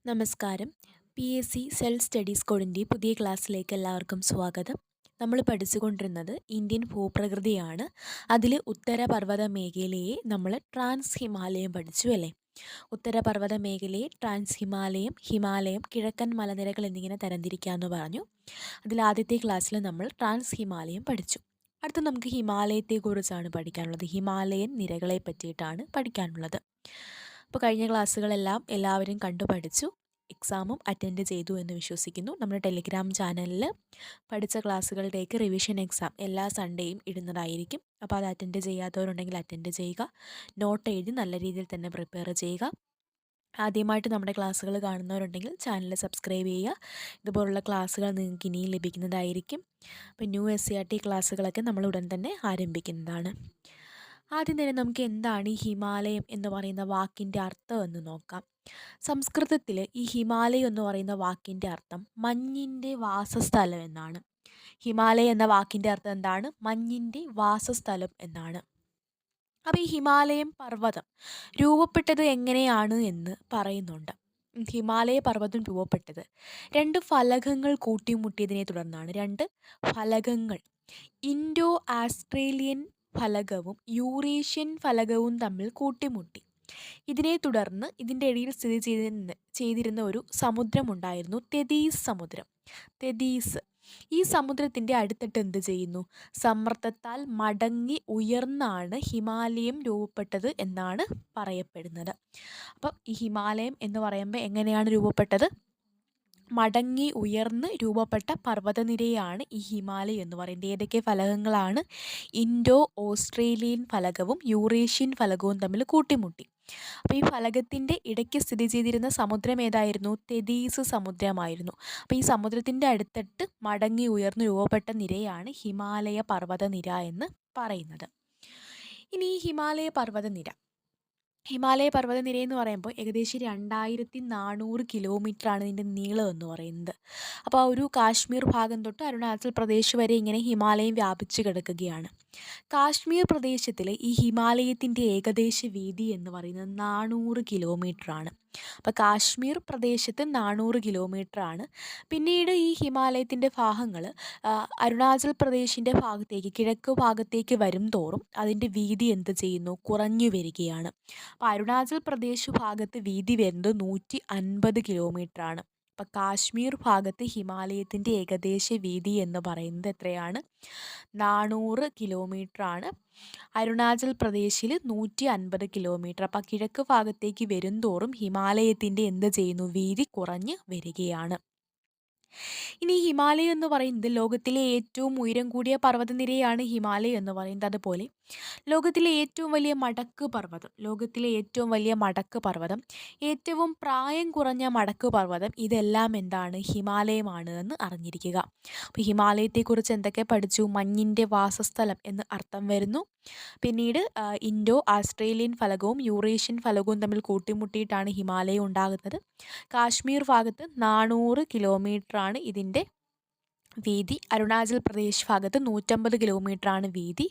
നമസ്കാരം. PSC self studies കോഡിൻ്റെ പുതിയ ക്ലാസ്സിലേക്ക് എല്ലാവർക്കും സ്വാഗതം. നമ്മൾ പഠിച്ചുകൊണ്ടിരുന്നത് ഇന്ത്യൻ ഭൂപ്രകൃതിയാണ്. അതിൽ ഉത്തരപർവ്വത മേഖലയെ നമ്മൾ ട്രാൻസ് ഹിമാലയം പഠിച്ചു അല്ലേ? ഉത്തരപർവ്വത മേഖലയെ ട്രാൻസ് ഹിമാലയം, ഹിമാലയം, കിഴക്കൻ മലനിരകൾ എന്നിങ്ങനെ തരംതിരിക്കാമെന്ന് പറഞ്ഞു. അതിൽ ആദ്യത്തെ ക്ലാസ്സിൽ നമ്മൾ ട്രാൻസ് ഹിമാലയം പഠിച്ചു. അടുത്ത് നമുക്ക് ഹിമാലയത്തെക്കുറിച്ചാണ് പഠിക്കാനുള്ളത്. ഹിമാലയൻ നിരകളെ പറ്റിയിട്ടാണ് പഠിക്കാനുള്ളത്. അപ്പോൾ കഴിഞ്ഞ ക്ലാസ്സുകളെല്ലാം എല്ലാവരും കണ്ടു പഠിച്ചു, എക്സാമും അറ്റൻഡ് ചെയ്തു എന്ന് വിശ്വസിക്കുന്നു. നമ്മുടെ ടെലിഗ്രാം ചാനലിൽ പഠിച്ച ക്ലാസ്സുകളുടെയൊക്കെ റിവിഷൻ എക്സാം എല്ലാ സൺഡേയും ഇടുന്നതായിരിക്കും. അപ്പോൾ അത് അറ്റൻഡ് ചെയ്യാത്തവരുണ്ടെങ്കിൽ അറ്റൻഡ് ചെയ്യുക. നോട്ട് എഴുതി നല്ല രീതിയിൽ തന്നെ പ്രിപ്പയർ ചെയ്യുക. ആദ്യമായിട്ട് നമ്മുടെ ക്ലാസ്സുകൾ കാണുന്നവരുണ്ടെങ്കിൽ ചാനൽ സബ്സ്ക്രൈബ് ചെയ്യുക. ഇതുപോലുള്ള ക്ലാസ്സുകൾ നിങ്ങൾക്ക് ഇനിയും ലഭിക്കുന്നതായിരിക്കും. അപ്പോൾ ന്യൂ SCERT ക്ലാസ്സുകളൊക്കെ നമ്മൾ ഉടൻ തന്നെ ആരംഭിക്കുന്നതാണ്. ആദ്യം തന്നെ നമുക്ക് എന്താണ് ഈ ഹിമാലയം എന്ന് പറയുന്ന വാക്കിൻ്റെ അർത്ഥം എന്ന് നോക്കാം. സംസ്കൃതത്തിൽ ഈ ഹിമാലയം എന്ന് പറയുന്ന വാക്കിൻ്റെ അർത്ഥം മഞ്ഞിൻ്റെ വാസസ്ഥലം എന്നാണ്. ഹിമാലയം എന്ന വാക്കിൻ്റെ അർത്ഥം എന്താണ്? മഞ്ഞിൻ്റെ വാസസ്ഥലം എന്നാണ്. അപ്പോൾ ഈ ഹിമാലയം പർവ്വതം രൂപപ്പെട്ടത് എങ്ങനെയാണ് എന്ന് പറയുന്നുണ്ട്. ഹിമാലയ പർവ്വതം രൂപപ്പെട്ടത് 2 ഫലകങ്ങൾ കൂട്ടിമുട്ടിയതിനെ തുടർന്നാണ്. 2 ഫലകങ്ങൾ, ഇൻഡോ ആസ്ട്രേലിയൻ ഫലകവും യൂറേഷ്യൻ ഫലകവും തമ്മിൽ കൂട്ടിമുട്ടി. ഇതിനെ തുടർന്ന് ഇതിൻ്റെ ഇടയിൽ സ്ഥിതി ചെയ്തിരുന്ന ഒരു സമുദ്രമുണ്ടായിരുന്നു, തെതീസ് സമുദ്രം. തെതീസ് ഈ സമുദ്രത്തിൻ്റെ അടിത്തട്ട് എന്ത് ചെയ്യുന്നു? സമ്മർദ്ദത്താൽ മടങ്ങി ഉയർന്നാണ് ഹിമാലയം രൂപപ്പെട്ടത് എന്നാണ് പറയപ്പെടുന്നത്. അപ്പം ഈ ഹിമാലയം എന്ന് പറയുമ്പോൾ എങ്ങനെയാണ് രൂപപ്പെട്ടത്? മടങ്ങി ഉയർന്ന് രൂപപ്പെട്ട പർവ്വതനിരയാണ് ഈ ഹിമാലയം എന്ന് പറയുന്നത്. ഏതൊക്കെ ഫലകങ്ങളാണ്? ഇൻഡോ ഓസ്ട്രേലിയൻ ഫലകവും യൂറേഷ്യൻ ഫലകവും തമ്മിൽ കൂട്ടിമുട്ടി. അപ്പോൾ ഈ ഫലകത്തിൻ്റെ ഇടയ്ക്ക് സ്ഥിതി ചെയ്തിരുന്ന സമുദ്രം ഏതായിരുന്നു? തെതീസ് സമുദ്രമായിരുന്നു. അപ്പോൾ ഈ സമുദ്രത്തിൻ്റെ അടുത്തിട്ട് മടങ്ങി ഉയർന്ന് രൂപപ്പെട്ട നിരയാണ് ഹിമാലയ പർവ്വതനിര എന്ന് പറയുന്നത്. ഇനി ഈ ഹിമാലയ പർവ്വതനിര എന്ന് പറയുമ്പോൾ ഏകദേശം 2400 കിലോമീറ്ററാണ് ഇതിൻ്റെ നീളം എന്ന് പറയുന്നത്. അപ്പോൾ ആ ഒരു കാശ്മീർ ഭാഗം തൊട്ട് അരുണാചൽ പ്രദേശ് വരെ ഇങ്ങനെ ഹിമാലയം വ്യാപിച്ച് കിടക്കുകയാണ്. കാശ്മീർ പ്രദേശത്തിൽ ഈ ഹിമാലയത്തിൻ്റെ ഏകദേശ വീതി എന്ന് പറയുന്നത് 400 കിലോമീറ്ററാണ്. അപ്പോൾ കാശ്മീർ പ്രദേശത്ത് 400 കിലോമീറ്ററാണ്. പിന്നീട് ഈ ഹിമാലയത്തിൻ്റെ ഭാഗങ്ങൾ അരുണാചൽ പ്രദേശിൻ്റെ ഭാഗത്തേക്ക്, കിഴക്ക് ഭാഗത്തേക്ക് വരും തോറും അതിൻ്റെ വീതി എന്ത് ചെയ്യുന്നു? കുറഞ്ഞു വരികയാണ്. അപ്പോൾ അരുണാചൽ പ്രദേശ് ഭാഗത്ത് വീതി വരുന്നത് 150 കിലോമീറ്ററാണ്. അപ്പോൾ കാശ്മീർ ഭാഗത്ത് ഹിമാലയത്തിൻ്റെ ഏകദേശ വീതി എന്ന് പറയുന്നത് എത്രയാണ്? 400 കിലോമീറ്ററാണ്. അരുണാചൽ പ്രദേശിൽ 150 കിലോമീറ്റർ. അപ്പോൾ കിഴക്ക് ഭാഗത്തേക്ക് വരും തോറും ഹിമാലയത്തിൻ്റെ എന്ത് ചെയ്യുന്നു? വീതി കുറഞ്ഞ് വരികയാണ്. ഇനി ഹിമാലയം എന്ന് പറയുന്നത് ലോകത്തിലെ ഏറ്റവും ഉയരം കൂടിയ പർവ്വതനിരയാണ് ഹിമാലയം എന്ന് പറയുന്നത്. അതുപോലെ ലോകത്തിലെ ഏറ്റവും വലിയ മടക്ക് പർവ്വതം, ഏറ്റവും പ്രായം കുറഞ്ഞ മടക്ക് പർവ്വതം, ഇതെല്ലാം എന്താണ്? ഹിമാലയമാണ് എന്ന് അറിഞ്ഞിരിക്കുക. അപ്പോൾ ഹിമാലയത്തെക്കുറിച്ച് എന്തൊക്കെ പഠിച്ചു? മഞ്ഞിൻ്റെ വാസസ്ഥലം എന്ന് അർത്ഥം വരുന്നു. പിന്നീട് ഇൻഡോ ആസ്ട്രേലിയൻ ഫലകവും യൂറേഷ്യൻ ഫലകവും തമ്മിൽ കൂട്ടിമുട്ടിയിട്ടാണ് ഹിമാലയം ഉണ്ടാകുന്നത്. കാശ്മീർ ഭാഗത്ത് 400 കിലോമീറ്ററാണ് ഇതിൻ്റെ വീതി. അരുണാചൽ പ്രദേശ് ഭാഗത്ത് 150 കിലോമീറ്ററാണ് വീതി.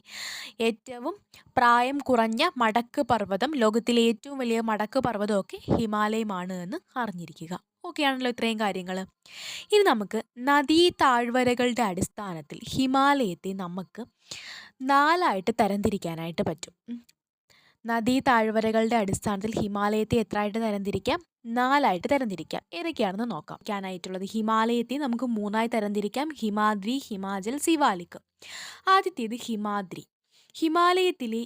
ഏറ്റവും പ്രായം കുറഞ്ഞ മടക്ക് പർവ്വതം, ലോകത്തിലെ ഏറ്റവും വലിയ മടക്ക് പർവ്വതമൊക്കെ ഹിമാലയമാണ് എന്ന് അറിഞ്ഞിരിക്കുക. ഓക്കെ ആണല്ലോ ഇത്രയും കാര്യങ്ങൾ. ഇനി നമുക്ക് നദീ താഴ്വരകളുടെ അടിസ്ഥാനത്തിൽ ഹിമാലയത്തെ നമുക്ക് 4ആയിട്ട് തരംതിരിക്കാനായിട്ട് പറ്റും. നദീ താഴ്വരകളുടെ അടിസ്ഥാനത്തിൽ ഹിമാലയത്തെ എത്രയായിട്ട് തരംതിരിക്കാം? 4ആയിട്ട് തരംതിരിക്കാം. ഏതൊക്കെയാണെന്ന് നോക്കാം. ായിട്ടുള്ളത് ഹിമാലയത്തെ നമുക്ക് 3ആയി തരംതിരിക്കാം: ഹിമാദ്രി, ഹിമാചൽ, സിവാലിക്. ആദ്യത്തേത് ഹിമാദ്രി. ഹിമാലയത്തിലെ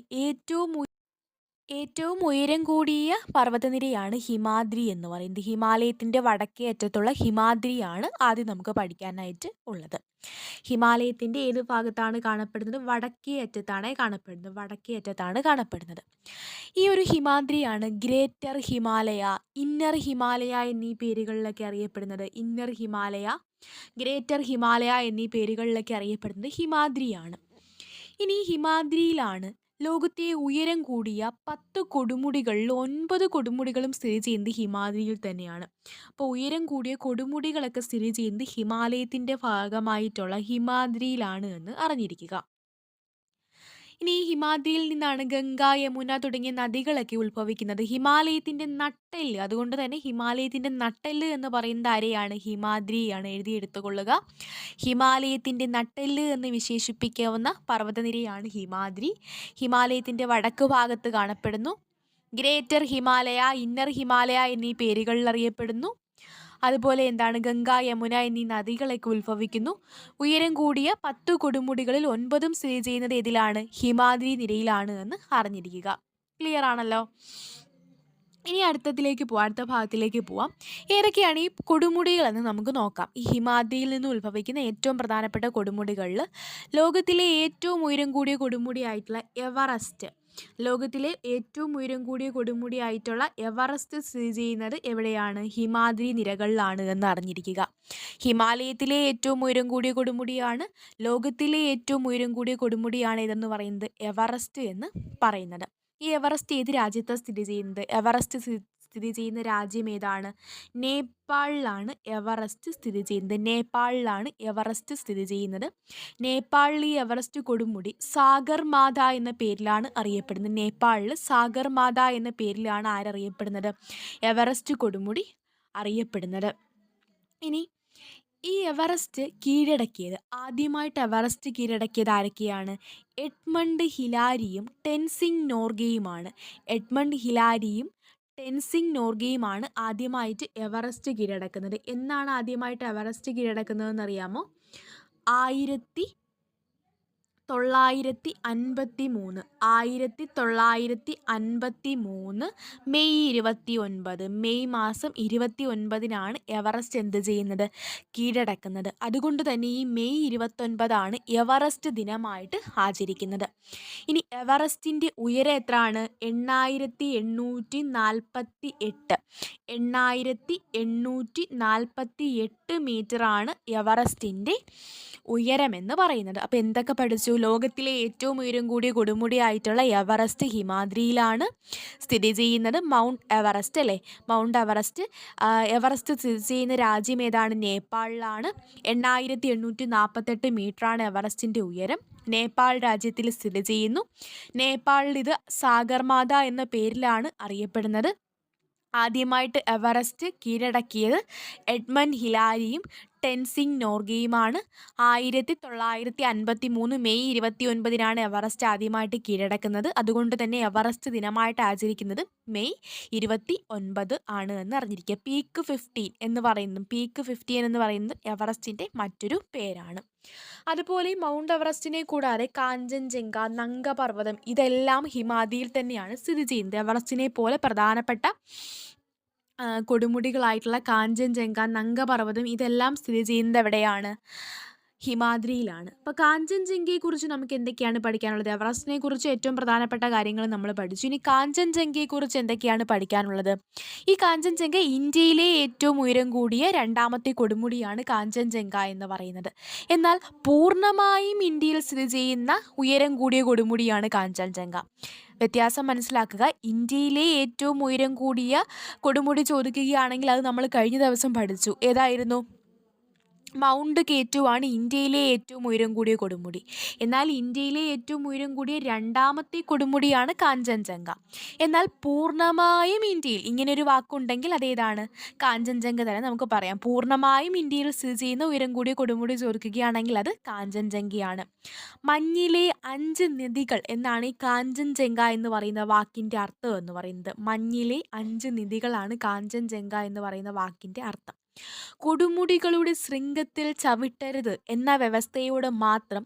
ഏറ്റവും ഉയരം കൂടിയ പർവ്വതനിരയാണ് ഹിമാദ്രി എന്ന് പറയുന്നത്. ഹിമാലയത്തിൻ്റെ വടക്കേ അറ്റത്തുള്ള ഹിമാദ്രിയാണ് ആദ്യം നമുക്ക് പഠിക്കാനായിട്ട് ഉള്ളത്. ഹിമാലയത്തിൻ്റെ ഏത് ഭാഗത്താണ് കാണപ്പെടുന്നത്? വടക്കേ അറ്റത്താണ് കാണപ്പെടുന്നത്. ഈ ഒരു ഹിമാദ്രിയാണ് ഗ്രേറ്റർ ഹിമാലയ, ഇന്നർ ഹിമാലയ എന്നീ പേരുകളിലൊക്കെ അറിയപ്പെടുന്നത്. ഇന്നർ ഹിമാലയ, ഗ്രേറ്റർ ഹിമാലയ എന്നീ പേരുകളിലൊക്കെ അറിയപ്പെടുന്നത് ഹിമാദ്രിയാണ്. ഇനി ഹിമാദ്രിയിലാണ് ലോകത്തെ ഉയരം കൂടിയ 10 കൊടുമുടികളിൽ 9 കൊടുമുടികളും സ്ഥിതി ചെയ്യുന്നത് ഹിമാദ്രിയിൽ തന്നെയാണ്. അപ്പോൾ ഉയരം കൂടിയ കൊടുമുടികളൊക്കെ സ്ഥിതി ചെയ്യുന്നത് ഹിമാലയത്തിൻ്റെ ഭാഗമായിട്ടുള്ള ഹിമാദ്രിയിലാണ് എന്ന് അറിഞ്ഞിരിക്കുക. ഇനി ഈ ഹിമാദ്രിയിൽ നിന്നാണ് ഗംഗ, യമുന തുടങ്ങിയ നദികളൊക്കെ ഉത്ഭവിക്കുന്നത്. ഹിമാലയത്തിൻ്റെ നട്ടെല്ല്, അതുകൊണ്ട് തന്നെ ഹിമാലയത്തിൻ്റെ നട്ടെല്ല് എന്ന് പറയുന്നത് ആരെയാണ്? ഹിമാദ്രിയാണ്. എഴുതിയെടുത്തുകൊള്ളുക. ഹിമാലയത്തിൻ്റെ നട്ടെല്ല് എന്ന് വിശേഷിപ്പിക്കാവുന്ന പർവ്വതനിരയാണ് ഹിമാദ്രി. ഹിമാലയത്തിൻ്റെ വടക്ക് ഭാഗത്ത് കാണപ്പെടുന്നു. ഗ്രേറ്റർ ഹിമാലയ, ഇന്നർ ഹിമാലയ എന്നീ പേരുകളിൽ അറിയപ്പെടുന്നു. അതുപോലെ എന്താണ്? ഗംഗ, യമുന എന്നീ നദികളൊക്കെ ഉത്ഭവിക്കുന്നു. ഉയരം കൂടിയ 10 കൊടുമുടികളിൽ 9 സ്ഥിതി ചെയ്യുന്നത് ഏതിലാണ്? ഹിമാദ്രി നിരയിലാണ് എന്ന് അറിഞ്ഞിരിക്കുക. ക്ലിയർ ആണല്ലോ. ഇനി അടുത്ത ഭാഗത്തിലേക്ക് പോവാം. ഏതൊക്കെയാണ് ഈ കൊടുമുടികളെന്ന് നമുക്ക് നോക്കാം. ഈ ഹിമാദ്രിയിൽ നിന്ന് ഉത്ഭവിക്കുന്ന ഏറ്റവും പ്രധാനപ്പെട്ട കൊടുമുടികളിൽ ലോകത്തിലെ ഏറ്റവും ഉയരം കൂടിയ കൊടുമുടിയായിട്ടുള്ള എവറസ്റ്റ്, എവറസ്റ്റ് സ്ഥിതി ചെയ്യുന്നത് എവിടെയാണ്? ഹിമാദ്രി നിരകളിലാണ് എന്ന് അറിഞ്ഞിരിക്കുക. ഹിമാലയത്തിലെ ഏറ്റവും ഉയരം കൂടിയ കൊടുമുടിയാണ്, ലോകത്തിലെ ഏറ്റവും ഉയരം കൂടിയ കൊടുമുടിയാണ് ഇതെന്ന് പറയുന്നത് എവറസ്റ്റ് എന്ന് പറയുന്നത്. ഈ എവറസ്റ്റ് ഏത് രാജ്യത്താണ് സ്ഥിതി ചെയ്യുന്നത്? എവറസ്റ്റ് സ്ഥിതി ചെയ്യുന്ന രാജ്യം ഏതാണ്? നേപ്പാളിലാണ് എവറസ്റ്റ് സ്ഥിതി ചെയ്യുന്നത്. നേപ്പാളിൽ ഈ എവറസ്റ്റ് കൊടുമുടി സാഗർമാത എന്ന പേരിലാണ് അറിയപ്പെടുന്നത്. നേപ്പാളിൽ സാഗർമാത എന്ന പേരിലാണ് ആരറിയപ്പെടുന്നത്? എവറസ്റ്റ് കൊടുമുടി അറിയപ്പെടുന്നത്. ഇനി ഈ ആദ്യമായിട്ട് എവറസ്റ്റ് കീഴടക്കിയത് ആരൊക്കെയാണ്? എഡ്മണ്ട് ഹിലാരിയും ടെൻസിംഗ് നോർഗെയുമാണ് ആദ്യമായിട്ട് എവറസ്റ്റ് കീഴടക്കുന്നത്. എന്നാണ് ആദ്യമായിട്ട് എവറസ്റ്റ് കീഴടക്കുന്നതെന്ന് അറിയാമോ? 1953 മെയ് മാസം 29-നാണ് എവറസ്റ്റ് എന്ത് ചെയ്യുന്നത്? കീഴടക്കുന്നത്. അതുകൊണ്ട് തന്നെ ഈ മെയ് 29 എവറസ്റ്റ് ദിനമായിട്ട് ആചരിക്കുന്നത്. ഇനി എവറസ്റ്റിൻ്റെ ഉയരം എത്രയാണ്? 8848 മീറ്ററാണ് എവറസ്റ്റിൻ്റെ ഉയരമെന്ന് പറയുന്നത്. അപ്പോൾ എന്തൊക്കെ പഠിച്ചു? ലോകത്തിലെ ഏറ്റവും ഉയരം കൂടിയ കൊടുമുടിയായിട്ടുള്ള എവറസ്റ്റ് ഹിമാദ്രിയിലാണ് സ്ഥിതി ചെയ്യുന്നത്. മൗണ്ട് എവറസ്റ്റ് സ്ഥിതി ചെയ്യുന്ന രാജ്യം ഏതാണ്? നേപ്പാളിലാണ്. 8848 മീറ്ററാണ് എവറസ്റ്റിൻ്റെ ഉയരം. നേപ്പാൾ രാജ്യത്തിൽ സ്ഥിതി ചെയ്യുന്നു. നേപ്പാളിൽ ഇത് സാഗർമാത എന്ന പേരിലാണ് അറിയപ്പെടുന്നത്. ആദ്യമായിട്ട് എവറസ്റ്റ് കീഴടക്കിയത് എഡ്മണ്ട് ഹിലാരിയും ടെൻസിംഗ് നോർഗെയുമാണ്. 1953 മെയ് 29-നാണ് എവറസ്റ്റ് ആദ്യമായിട്ട് കീഴടക്കുന്നത്. അതുകൊണ്ട് തന്നെ എവറസ്റ്റ് ദിനമായിട്ട് ആചരിക്കുന്നത് മെയ് 29 ആണ് എന്ന് അറിഞ്ഞിരിക്കുക. പീക്ക് 15 എന്ന് പറയുന്നത് എവറസ്റ്റിൻ്റെ മറ്റൊരു പേരാണ്. അതുപോലെ മൗണ്ട് എവറസ്റ്റിനെ കൂടാതെ കാഞ്ചൻജംഗ, നങ്ക പർവ്വതം ഇതെല്ലാം ഹിമാദ്രിയിൽ തന്നെയാണ് സ്ഥിതി ചെയ്യുന്നത്. എവറസ്റ്റിനെ പോലെ പ്രധാനപ്പെട്ട കൊടുമുടികളായിട്ടുള്ള കാഞ്ചൻജംഗ, നങ്ക പർവ്വതം ഇതെല്ലാം സ്ഥിതി ചെയ്യുന്നത് എവിടെയാണ്? ഹിമാദ്രിയിലാണ്. അപ്പോൾ കാഞ്ചൻജംഗയെക്കുറിച്ച് നമുക്ക് എന്തൊക്കെയാണ് പഠിക്കാനുള്ളത്? എവറസ്റ്റിനെ കുറിച്ച് ഏറ്റവും പ്രധാനപ്പെട്ട കാര്യങ്ങൾ നമ്മൾ പഠിച്ചു. ഇനി കാഞ്ചൻജംഗയെക്കുറിച്ച് എന്തൊക്കെയാണ് പഠിക്കാനുള്ളത്? ഈ കാഞ്ചൻജംഗ ഇന്ത്യയിലെ ഏറ്റവും ഉയരം കൂടിയ രണ്ടാമത്തെ കൊടുമുടിയാണ് കാഞ്ചൻജംഗ എന്ന് പറയുന്നത്. എന്നാൽ പൂർണ്ണമായും ഇന്ത്യയിൽ സ്ഥിതി ചെയ്യുന്ന ഉയരം കൂടിയ കൊടുമുടിയാണ് കാഞ്ചൻജംഗ. വ്യത്യാസം മനസ്സിലാക്കുക. ഇന്ത്യയിലെ ഏറ്റവും ഉയരം കൂടിയ കൊടുമുടി ചോദിക്കുകയാണെങ്കിൽ അത് നമ്മൾ കഴിഞ്ഞ ദിവസം പഠിച്ചു. ഏതായിരുന്നു? മൗണ്ട് K2 ആണ് ഇന്ത്യയിലെ ഏറ്റവും ഉയരം കൂടിയ കൊടുമുടി. എന്നാൽ ഇന്ത്യയിലെ ഏറ്റവും ഉയരം കൂടിയ രണ്ടാമത്തെ കൊടുമുടിയാണ് കാഞ്ചൻജംഗ. എന്നാൽ പൂർണ്ണമായും ഇന്ത്യയിൽ ഇങ്ങനൊരു വാക്കുണ്ടെങ്കിൽ അതേതാണ്? കാഞ്ചൻജംഗ തന്നെ നമുക്ക് പറയാം. പൂർണ്ണമായും ഇന്ത്യയിൽ സ്ഥിതി ചെയ്യുന്ന ഉയരം കൂടിയ കൊടുമുടി ചോദിക്കുകയാണെങ്കിൽ അത് കാഞ്ചൻജംഗയാണ്. മഞ്ഞിലെ 5 നദികൾ എന്നാണ് ഈ കാഞ്ചൻജംഗ എന്ന് പറയുന്ന വാക്കിൻ്റെ അർത്ഥം എന്ന് പറയുന്നത്. മഞ്ഞിലെ 5 നദികളാണ് കാഞ്ചൻജംഗ എന്ന് പറയുന്ന വാക്കിൻ്റെ അർത്ഥം. കൊടുമുടികളുടെ ശൃംഗത്തിൽ ചവിട്ടരുത് എന്ന വ്യവസ്ഥയോടെ മാത്രം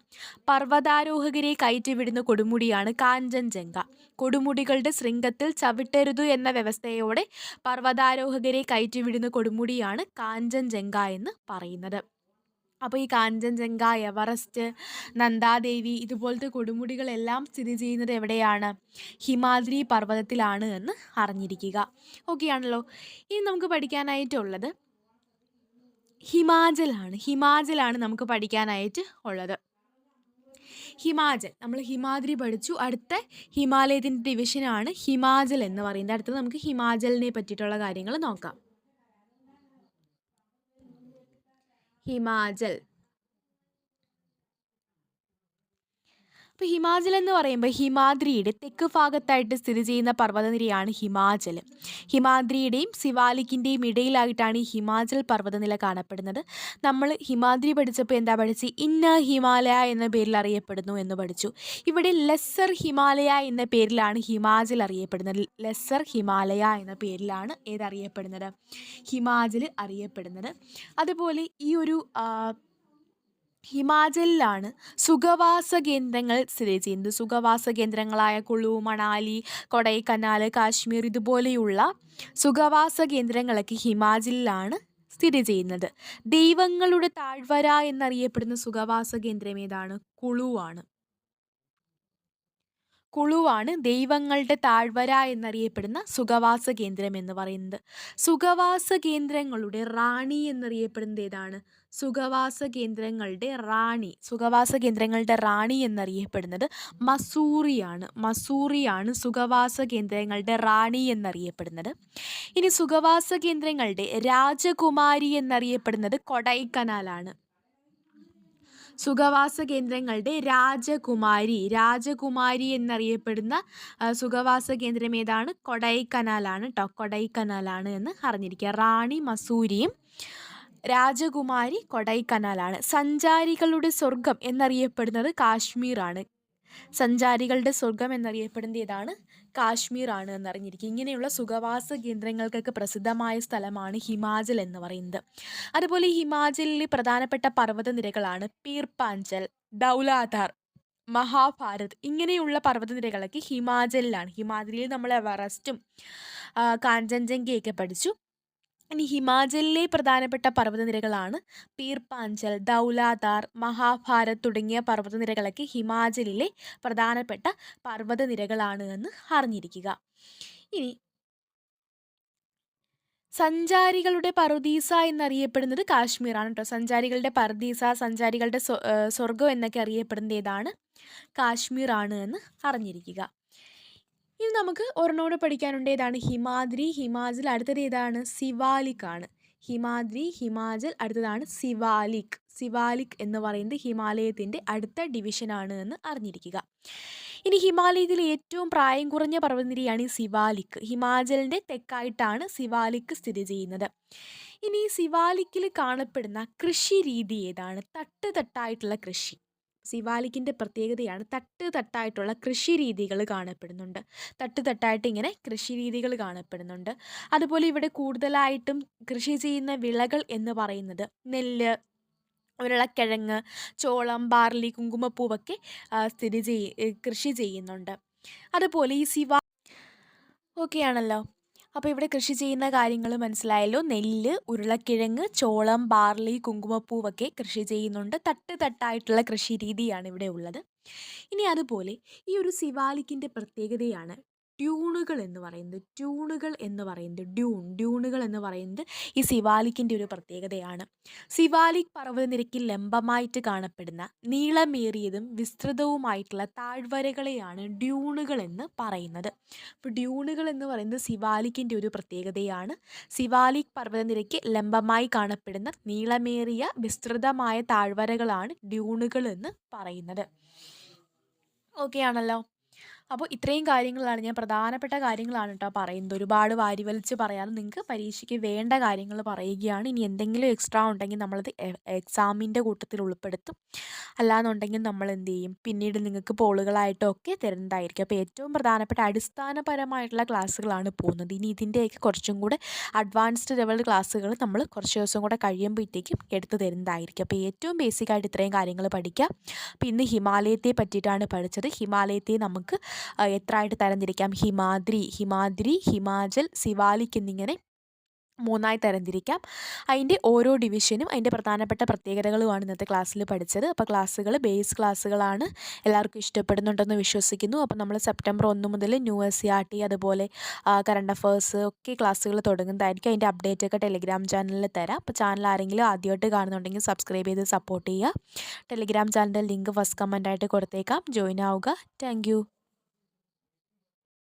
പർവ്വതാരോഹകരെ കയറ്റിവിടുന്ന കൊടുമുടിയാണ് കാഞ്ചൻജംഗ. കൊടുമുടികളുടെ ശൃംഗത്തിൽ ചവിട്ടരുത് എന്ന വ്യവസ്ഥയോടെ പർവ്വതാരോഹകരെ കയറ്റിവിടുന്ന കൊടുമുടിയാണ് കാഞ്ചൻജംഗ എന്ന് പറയുന്നത്. അപ്പോൾ ഈ കാഞ്ചൻജംഗ, എവറസ്റ്റ്, നന്ദാദേവി ഇതുപോലത്തെ കൊടുമുടികളെല്ലാം സ്ഥിതി ചെയ്യുന്നത് എവിടെയാണ്? ഹിമാദ്രി പർവ്വതത്തിലാണ് എന്ന് അറിഞ്ഞിരിക്കുക. ഓക്കെ ആണല്ലോ. ഇനി നമുക്ക് പഠിക്കാനായിട്ടുള്ളത് ഹിമാചലാണ് നമുക്ക് പഠിക്കാനായിട്ട് ഉള്ളത്. നമ്മൾ ഹിമാദ്രി പഠിച്ചു. അടുത്ത ഹിമാലയത്തിൻ്റെ ഡിവിഷനാണ് ഹിമാചൽ എന്ന് പറയുന്നത്. അടുത്തത് നമുക്ക് ഹിമാചലിനെ പറ്റിയിട്ടുള്ള കാര്യങ്ങൾ നോക്കാം. അപ്പോൾ ഹിമാചൽ എന്ന് പറയുമ്പോൾ ഹിമാദ്രിയുടെ തെക്ക് ഭാഗത്തായിട്ട് സ്ഥിതി ചെയ്യുന്ന പർവ്വതനിരയാണ് ഹിമാചൽ. ഹിമാദ്രിയുടെയും സിവാലിക്കിൻ്റെയും ഇടയിലായിട്ടാണ് ഈ ഹിമാചൽ പർവ്വതനില കാണപ്പെടുന്നത്. നമ്മൾ ഹിമാദ്രി പഠിച്ചപ്പോൾ എന്താ പഠിച്ച്? ഇന്നർ ഹിമാലയ എന്ന പേരിൽ അറിയപ്പെടുന്നു എന്ന് പഠിച്ചു. ഇവിടെ ലെസ്സർ ഹിമാലയ എന്ന പേരിലാണ് ഹിമാചൽ അറിയപ്പെടുന്നത്. ലെസ്സർ ഹിമാലയ എന്ന പേരിലാണ് ഏതറിയപ്പെടുന്നത്? ഹിമാചൽ അറിയപ്പെടുന്നത്. അതുപോലെ ഈ ഒരു ഹിമാചലിലാണ് സുഖവാസ കേന്ദ്രങ്ങൾ സ്ഥിതി ചെയ്യുന്നത്. സുഖവാസ കേന്ദ്രങ്ങളായ കുളു, മണാലി, കൊടൈക്കനാൽ, കാശ്മീർ ഇതുപോലെയുള്ള സുഖവാസ കേന്ദ്രങ്ങളൊക്കെ ഹിമാചലിലാണ് സ്ഥിതി ചെയ്യുന്നത്. ദൈവങ്ങളുടെ താഴ്വര എന്നറിയപ്പെടുന്ന സുഖവാസ കേന്ദ്രം ഏതാണ്? കുളുവാണ്. കുളുവാണ് ദൈവങ്ങളുടെ താഴ്വര എന്നറിയപ്പെടുന്ന സുഖവാസ കേന്ദ്രം എന്ന് പറയുന്നത്. സുഖവാസ കേന്ദ്രങ്ങളുടെ റാണി എന്നറിയപ്പെടുന്നത് ഏതാണ്? സുഖവാസ കേന്ദ്രങ്ങളുടെ റാണി എന്നറിയപ്പെടുന്നത് മസൂറിയാണ്. മസൂറിയാണ് സുഖവാസ കേന്ദ്രങ്ങളുടെ റാണി എന്നറിയപ്പെടുന്നത്. ഇനി സുഖവാസ കേന്ദ്രങ്ങളുടെ രാജകുമാരി എന്നറിയപ്പെടുന്നത് കൊടൈക്കനാലാണ്. സുഖവാസ കേന്ദ്രങ്ങളുടെ രാജകുമാരി എന്നറിയപ്പെടുന്ന സുഖവാസ കേന്ദ്രം ഏതാണ്? കൊടൈക്കനാലാണ് കേട്ടോ. കൊടൈക്കനാലാണ് എന്ന് അറിഞ്ഞിരിക്കുക. റാണി മസൂരിയും രാജകുമാരി കൊടൈക്കനാലാണ്. സഞ്ചാരികളുടെ സ്വർഗം എന്നറിയപ്പെടുന്നത് കാശ്മീരാണ്. സഞ്ചാരികളുടെ സ്വർഗം എന്നറിയപ്പെടുന്നത് ഏതാണ്? കാശ്മീരാണ് എന്നറിഞ്ഞിരിക്കുക. ഇങ്ങനെയുള്ള സുഖവാസ കേന്ദ്രങ്ങൾക്കൊക്കെ പ്രസിദ്ധമായ സ്ഥലമാണ് ഹിമാചൽ എന്ന് പറയുന്നത്. അതുപോലെ ഈ ഹിമാചലിലെ പ്രധാനപ്പെട്ട പർവ്വതനിരകളാണ് പീർപ്പാഞ്ചൽ, ധൗലാധാർ, മഹാഭാരത്. ഇങ്ങനെയുള്ള പർവ്വതനിരകളൊക്കെ ഹിമാചലിലാണ്. ഹിമാചലിൽ നമ്മൾ എവറസ്റ്റും കാഞ്ചൻജംഗയൊക്കെ പഠിച്ചു. ഇനി ഹിമാചലിലെ പ്രധാനപ്പെട്ട പർവ്വതനിരകളാണ് പീർപ്പാഞ്ചൽ, ധൗലാധാർ, മഹാഭാരത് തുടങ്ങിയ പർവ്വതനിരകളൊക്കെ ഹിമാചലിലെ പ്രധാനപ്പെട്ട പർവ്വതനിരകളാണ് എന്ന് അറിഞ്ഞിരിക്കുക. ഇനി സഞ്ചാരികളുടെ പറുദീസ എന്നറിയപ്പെടുന്നത് കാശ്മീരാണ് കേട്ടോ. സഞ്ചാരികളുടെ പറുദീസ, സഞ്ചാരികളുടെ സ്വർഗം എന്നൊക്കെ അറിയപ്പെടുന്നത് ഏതാണ്? കാശ്മീരാണ് എന്ന് അറിഞ്ഞിരിക്കുക. ഇനി നമുക്ക് ഒരെണ്ണോട് പഠിക്കാനുണ്ട്. ഏതാണ്? ഹിമാദ്രി, ഹിമാചൽ. അടുത്തത് ഏതാണ്? സിവാലിക് ആണ്. ഹിമാദ്രി, ഹിമാചൽ. അടുത്തതാണ് സിവാലിക്. സിവാലിക് എന്ന് പറയുന്നത് ഹിമാലയത്തിൻ്റെ അടുത്ത ഡിവിഷനാണ് എന്ന് അറിഞ്ഞിരിക്കുക. ഇനി ഹിമാലയത്തിലെ ഏറ്റവും പ്രായം കുറഞ്ഞ പർവ്വതനിരയാണ് ഈ സിവാലിക്. ഹിമാചലിൻ്റെ തെക്കായിട്ടാണ് സിവാലിക് സ്ഥിതി ചെയ്യുന്നത്. ഇനി സിവാലിക്കിൽ കാണപ്പെടുന്ന കൃഷി രീതി ഏതാണ്? തട്ടായിട്ടുള്ള കൃഷി. സിവാലിക്കിൻ്റെ പ്രത്യേകതയാണ് തട്ടായിട്ടുള്ള കൃഷി രീതികൾ കാണപ്പെടുന്നുണ്ട്. തട്ടായിട്ട് ഇങ്ങനെ കൃഷി രീതികൾ കാണപ്പെടുന്നുണ്ട്. അതുപോലെ ഇവിടെ കൂടുതലായിട്ടും കൃഷി ചെയ്യുന്ന വിളകൾ എന്ന് പറയുന്നത് നെല്ല്, ഉരുളക്കിഴങ്ങ്, ചോളം, ബാർലി, കുങ്കുമപ്പൂവൊക്കെ കൃഷി ചെയ്യുന്നുണ്ട്. അതുപോലെ ഈ ഓക്കെയാണല്ലോ. അപ്പോൾ ഇവിടെ കൃഷി ചെയ്യുന്ന കാര്യങ്ങൾ മനസ്സിലായല്ലോ. നെല്ല്, ഉരുളക്കിഴങ്ങ്, ചോളം, ബാർലി, കുങ്കുമപ്പൂവൊക്കെ കൃഷി ചെയ്യുന്നുണ്ട്. തട്ടായിട്ടുള്ള കൃഷി രീതിയാണ് ഇവിടെ ഉള്ളത്. ഇനി അതുപോലെ ഈ ഒരു സിവാലിക്കിൻ്റെ പ്രത്യേകതയാണ് ഡ്യൂണുകൾ എന്ന് പറയുന്നത്. ഡ്യൂണുകൾ എന്ന് പറയുന്നത് ഈ സിവാലിക്കിൻ്റെ ഒരു പ്രത്യേകതയാണ്. സിവാലിക് പർവ്വതനിരയ്ക്ക് ലംബമായിട്ട് കാണപ്പെടുന്ന നീളമേറിയതും വിസ്തൃതവുമായിട്ടുള്ള താഴ്വരകളെയാണ് ഡ്യൂണുകൾ എന്ന് പറയുന്നത്. അപ്പോൾ ഡ്യൂണുകൾ എന്ന് പറയുന്നത് സിവാലിക്കിൻ്റെ ഒരു പ്രത്യേകതയാണ്. സിവാലിക് പർവ്വതനിരയ്ക്ക് ലംബമായി കാണപ്പെടുന്ന നീളമേറിയ വിസ്തൃതമായ താഴ്വരകളാണ് ഡ്യൂണുകൾ എന്ന് പറയുന്നത്. ഓക്കെ ആണല്ലോ. അപ്പോൾ ഇത്രയും കാര്യങ്ങളാണ്, ഞാൻ പ്രധാനപ്പെട്ട കാര്യങ്ങളാണ് കേട്ടോ പറയുന്നത്. ഒരുപാട് വാരിവലിച്ച് പറയാതെ നിങ്ങൾക്ക് പരീക്ഷയ്ക്ക് വേണ്ട കാര്യങ്ങൾ പറയുകയാണ്. ഇനി എന്തെങ്കിലും എക്സ്ട്രാ ഉണ്ടെങ്കിൽ നമ്മളത് എക്സാമിൻ്റെ കൂട്ടത്തിൽ ഉൾപ്പെടുത്തും. അല്ലാന്നുണ്ടെങ്കിൽ നമ്മൾ എന്ത് ചെയ്യും, പിന്നീട് നിങ്ങൾക്ക് പോളുകളായിട്ടൊക്കെ തരുന്നതായിരിക്കും. അപ്പോൾ ഏറ്റവും പ്രധാനപ്പെട്ട അടിസ്ഥാനപരമായിട്ടുള്ള ക്ലാസ്സുകളാണ് പോകുന്നത്. ഇനി ഇതിൻ്റെയൊക്കെ കുറച്ചും കൂടെ അഡ്വാൻസ്ഡ് ലെവൽ ക്ലാസ്സുകൾ നമ്മൾ കുറച്ച് ദിവസം കൂടെ കഴിയുമ്പോഴത്തേക്കും എടുത്തു തരുന്നതായിരിക്കും. അപ്പോൾ ഏറ്റവും ബേസിക്കായിട്ട് ഇത്രയും കാര്യങ്ങൾ പഠിക്കുക. അപ്പോൾ ഇന്ന് ഹിമാലയത്തെ പറ്റിയിട്ടാണ് പഠിച്ചത്. ഹിമാലയത്തെ നമുക്ക് എത്രയായിട്ട് തരംതിരിക്കാം? ഹിമാദ്രി, ഹിമാചൽ, സിവാലിക് എന്നിങ്ങനെ 3ആയി തരംതിരിക്കാം. അതിൻ്റെ ഓരോ ഡിവിഷനും അതിൻ്റെ പ്രധാനപ്പെട്ട പ്രത്യേകതകളുമാണ് ഇന്നത്തെ ക്ലാസ്സിൽ പഠിച്ചത്. അപ്പോൾ ക്ലാസ്സുകൾ ബേസ് ക്ലാസ്സുകളാണ്. എല്ലാവർക്കും ഇഷ്ടപ്പെടുന്നുണ്ടെന്ന് വിശ്വസിക്കുന്നു. അപ്പോൾ നമ്മൾ സെപ്റ്റംബർ 1 മുതൽ ന്യൂ SCERT അതുപോലെ കറണ്ട് അഫേഴ്സ് ഒക്കെ ക്ലാസ്സുകൾ തുടങ്ങുന്നതായിരിക്കും. അതിൻ്റെ അപ്ഡേറ്റ് ഒക്കെ ടെലിഗ്രാം ചാനലിൽ തരാം. അപ്പോൾ ചാനൽ ആരെങ്കിലും ആദ്യമായിട്ട് കാണുന്നുണ്ടെങ്കിൽ സബ്സ്ക്രൈബ് ചെയ്ത് സപ്പോർട്ട് ചെയ്യുക. ടെലിഗ്രാം ചാനലിൻ്റെ ലിങ്ക് ഫസ്റ്റ് കമൻ്റായിട്ട് കൊടുത്തേക്കാം. ജോയിൻ ആവുക. താങ്ക്